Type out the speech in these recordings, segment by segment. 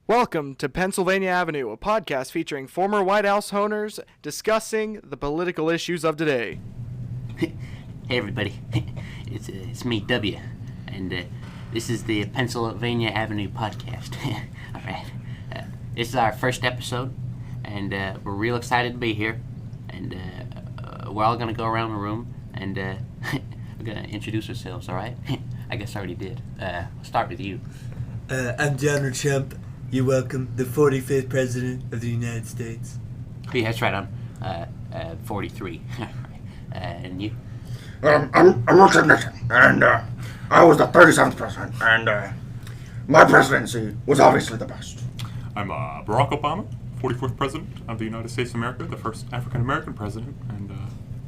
Welcome to Pennsylvania Avenue, a podcast featuring former White House owners discussing the political issues of today. Hey everybody, it's me, W, and this is the Pennsylvania Avenue podcast. Alright, this is our first episode, and we're real excited to be here, and we're all going to go around the room, and we're going to introduce ourselves, alright? I guess I already did. I'll start with you. I'm Donald Trump. You're welcome, the 45th President of the United States. Yeah, that's right, I'm 43. And you? I'm Richard Nixon, and I was the 37th president, and my presidency was obviously the best. I'm Barack Obama, 44th president of the United States of America, the first African-American president, and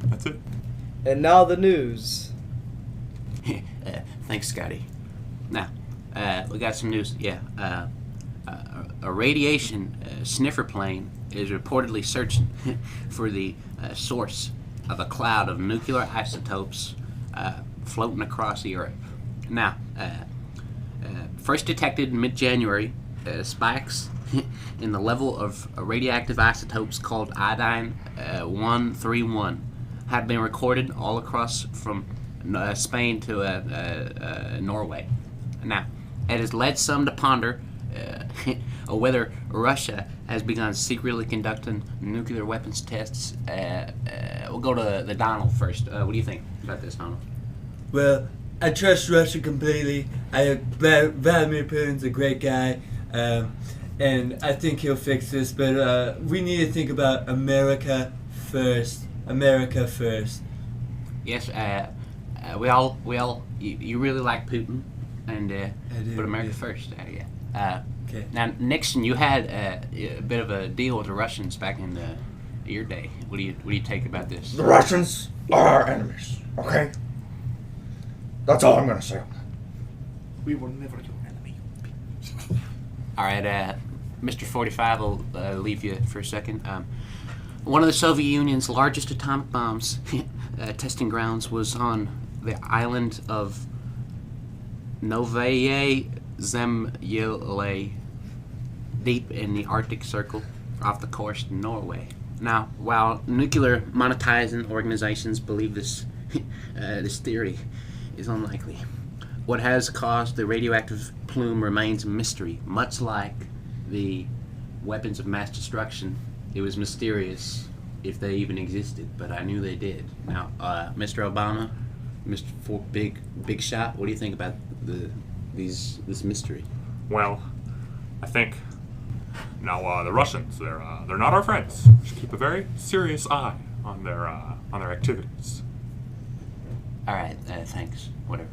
that's it. And now the news. Thanks, Scotty. Now, we got some news. Yeah, a radiation sniffer plane is reportedly searching for the source of a cloud of nuclear isotopes floating across Europe. Now, first detected in mid-January, spikes in the level of radioactive isotopes called iodine-131 had been recorded all across from Spain to Norway. Now, it has led some to ponder whether Russia has begun secretly conducting nuclear weapons tests. We'll go to the Donald first. What do you think about this, Donald? Well, I trust Russia completely. Vladimir Putin's a great guy, and I think he'll fix this, but we need to think about America first. America first. Yes, we all you really like Putin, and I do, but America yeah. first. Yeah. Okay. Now, Nixon, you had a bit of a deal with the Russians back in your day. What do you take about this? The Russians are our enemies, okay? That's all I'm gonna say on that. We were never your enemy. All right, Mr. 45, I'll leave you for a second. One of the Soviet Union's largest atomic bombs testing grounds was on the island of Novaya Zemlya, deep in the Arctic Circle off the coast of Norway. Now, while nuclear monetizing organizations believe this theory is unlikely, what has caused the radioactive plume remains a mystery. Much like the weapons of mass destruction, it was mysterious if they even existed, but I knew they did. Now, Mr. Obama, Mr. Big Shot, what do you think about this mystery? Well, I think now the Russians, they're not our friends. We should keep a very serious eye on their activities. All right, thanks. Whatever.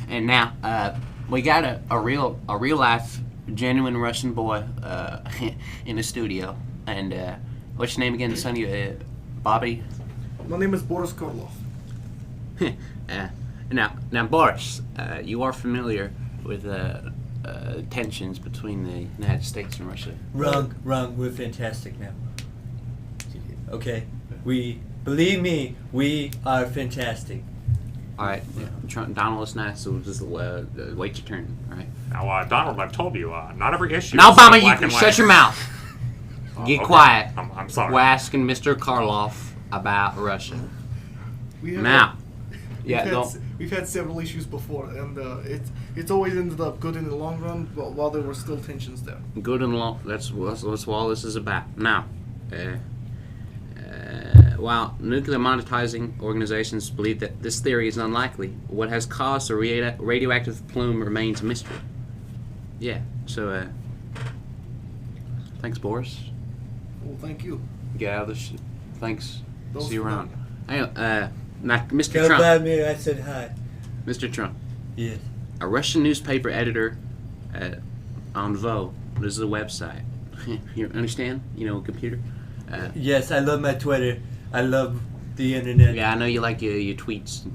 And now we got a real life, genuine Russian boy in the studio. And what's your name again, Sonny? Bobby. My name is Boris Karloff. Now, Boris, you are familiar with tensions between the United States and Russia. Wrong. We're fantastic now. Okay. Believe me, we are fantastic. All right, Donald is nice, so just wait your turn. All right. Now, Donald, I've told you, not every issue. Now, is so Obama, black you and shut white. your mouth. Get Okay. quiet. I'm sorry. We're asking Mr. Karloff about Russia. We have Now, we've had several issues before, and it's always ended up good in the long run, but while there were still tensions there. good and long. That's what all this is about. Now, while nuclear monetizing organizations believe that this theory is unlikely, what has caused the radioactive plume remains a mystery. Yeah. So, thanks, Boris. Well, thank you. Get out of this. Thanks. Those See you for around. Hey, now, Mr. Tell Trump. Vladimir I said hi. Mr. Trump. Yes. A Russian newspaper editor on Vo. This is a website. You understand? You know, a computer. Yes, I love my Twitter. I love the internet. Yeah, I know you like your tweets.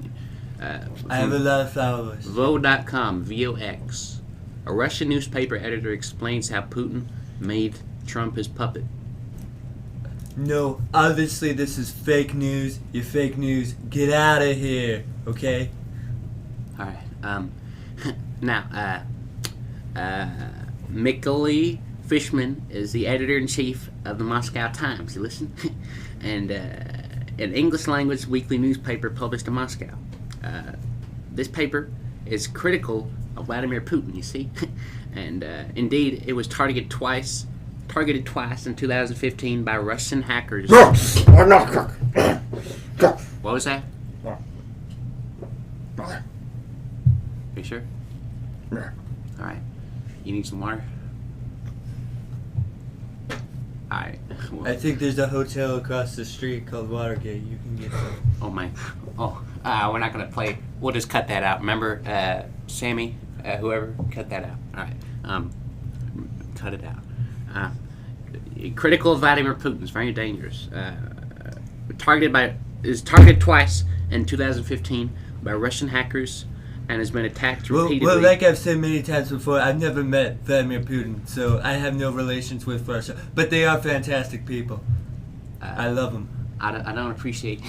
I have a lot of followers. Vo.com, VOX. A Russian newspaper editor explains how Putin made Trump his puppet. No, obviously this is fake news. You're fake news. Get out of here, okay? All right. Now, Mikhail Fishman is the editor-in-chief of the Moscow Times. You listen? And an English-language weekly newspaper published in Moscow. This paper is critical of Vladimir Putin, you see? And indeed, it was targeted twice in 2015 by Russian hackers. What was that? Are you sure? Yeah. All right. You need some water? All right. Well, I think there's a hotel across the street called Watergate. You can get some. oh my. Oh, we're not gonna play. We'll just cut that out. Remember, Sammy, whoever, cut that out. All right. Cut it out. Critical of Vladimir Putin is very dangerous. Targeted twice in 2015 by Russian hackers and has been attacked repeatedly. Well, like I've said many times before, I've never met Vladimir Putin, so I have no relations with Russia. But they are fantastic people. I love them. I don't appreciate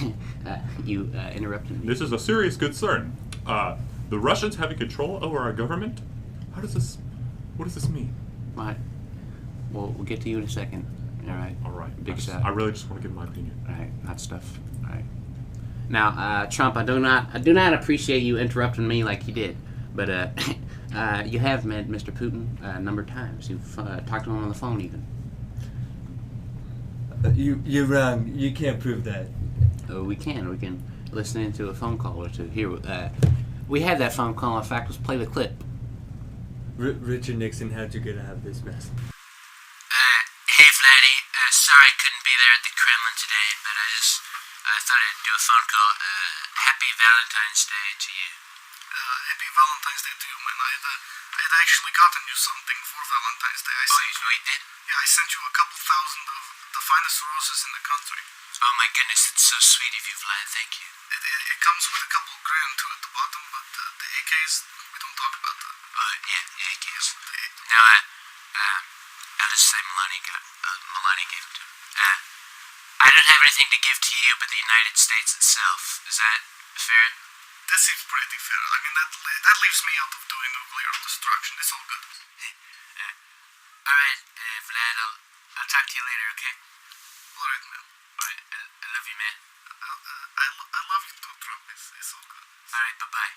you interrupting me. This is a serious concern. The Russians having control over our government? What does this mean? Right. Well, we'll get to you in a second. All right. All right. Big shot. I really just want to give my opinion. All right. Hot stuff. All right. Now, Trump, I do not appreciate you interrupting me like you did, but you have met Mr. Putin a number of times. You've talked to him on the phone even. You're wrong. You can't prove that. We can listen into a phone call or two. Here, we had that phone call. In fact, let's play the clip. Richard Nixon, how'd you get out of this mess? Hey, Vladdy. Sorry I couldn't be there at the Kremlin today, but I thought I'd do a phone call. Happy Valentine's Day to you. Happy Valentine's Day to you, man. I'd actually gotten you something for Valentine's Day. You really did? Yeah, I sent you a couple thousand of the finest roses in the country. Oh my goodness, it's so sweet of you, Vlad. Thank you. It comes with a couple grand too at the bottom, but the AKs, we don't talk about that. Yeah, AKs. Now, I'll just say Melania gave it to him. I don't have anything to give to you but the United States itself. Is that fair? That seems pretty fair. I mean, that leaves me out of doing nuclear destruction. It's all good. Alright, Vlad, I'll talk to you later, okay? Alright, man. Alright, I love you, man. I love you too, Trump. It's all good. Alright, bye-bye.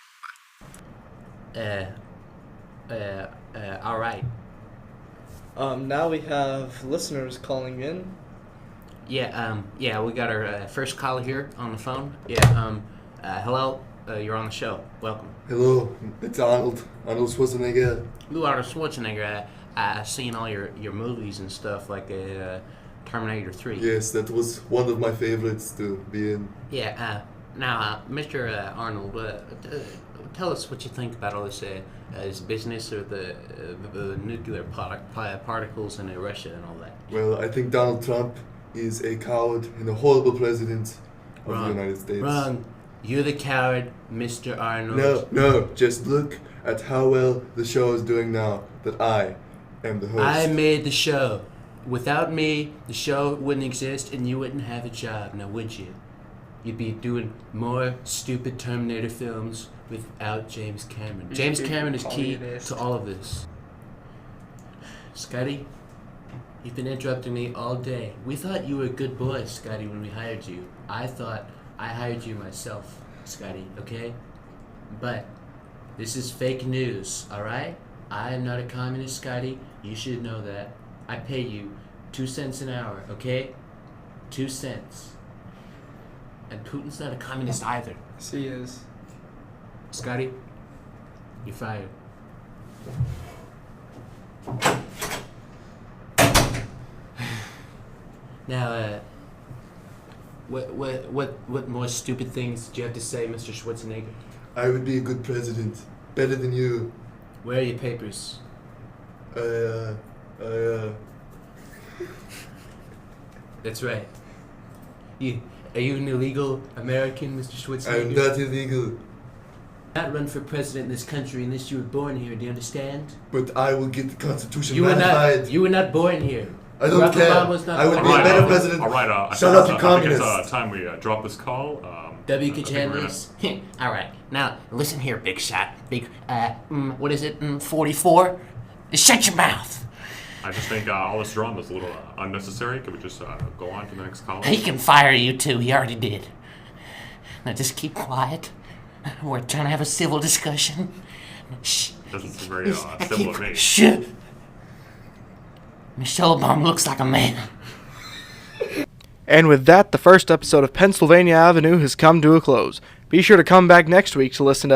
Alright. Now we have listeners calling in. Yeah, we got our first caller here on the phone. Yeah, hello, you're on the show. Welcome. Hello, it's Arnold Schwarzenegger. Lou Arnold Schwarzenegger, I've seen all your movies and stuff, like Terminator 3. Yes, that was one of my favorites to be in. Yeah, now, Mr. Arnold, tell us what you think about all this business or the nuclear particles in Russia and all that. Well, I think Donald Trump is a coward and a horrible president of the United States. Wrong. You're the coward, Mr. Arnold. No, just look at how well the show is doing now that I am the host. I made the show. Without me, the show wouldn't exist and you wouldn't have a job, now would you? You'd be doing more stupid Terminator films without James Cameron. James Cameron is key to all of this. Scotty, you've been interrupting me all day. We thought you were a good boy, Scotty, when we hired you. I thought I hired you myself, Scotty, okay? But this is fake news, alright? I am not a communist, Scotty. You should know that. I pay you 2 cents an hour, okay? 2 cents. And Putin's not a communist either. Yes, he is. Scotty, you're fired. Now, what more stupid things do you have to say, Mr. Schwarzenegger? I would be a good president, better than you. Where are your papers? That's right. Are you an illegal American, Mr. Schwarzenegger? I'm not illegal, Not run for president in this country unless you were born here. Do you understand? but I will get the Constitution You were ratified. not. You were not born here. I don't Barack care. Obama was not I would born be a here. better president. All right, I Shut think up, it's, you I think communist. it's time we drop this call. W. I think we're Chandlers. All right. Now listen here, big shot. What is it? 44. Shut your mouth. I just think all this drama is a little unnecessary. Could we just go on to the next caller? He can fire you too. He already did. Now just keep quiet. We're trying to have a civil discussion. Shh. Doesn't seem very civil to me. Shh. Michelle Obama looks like a man. And with that, the first episode of Pennsylvania Avenue has come to a close. Be sure to come back next week to listen to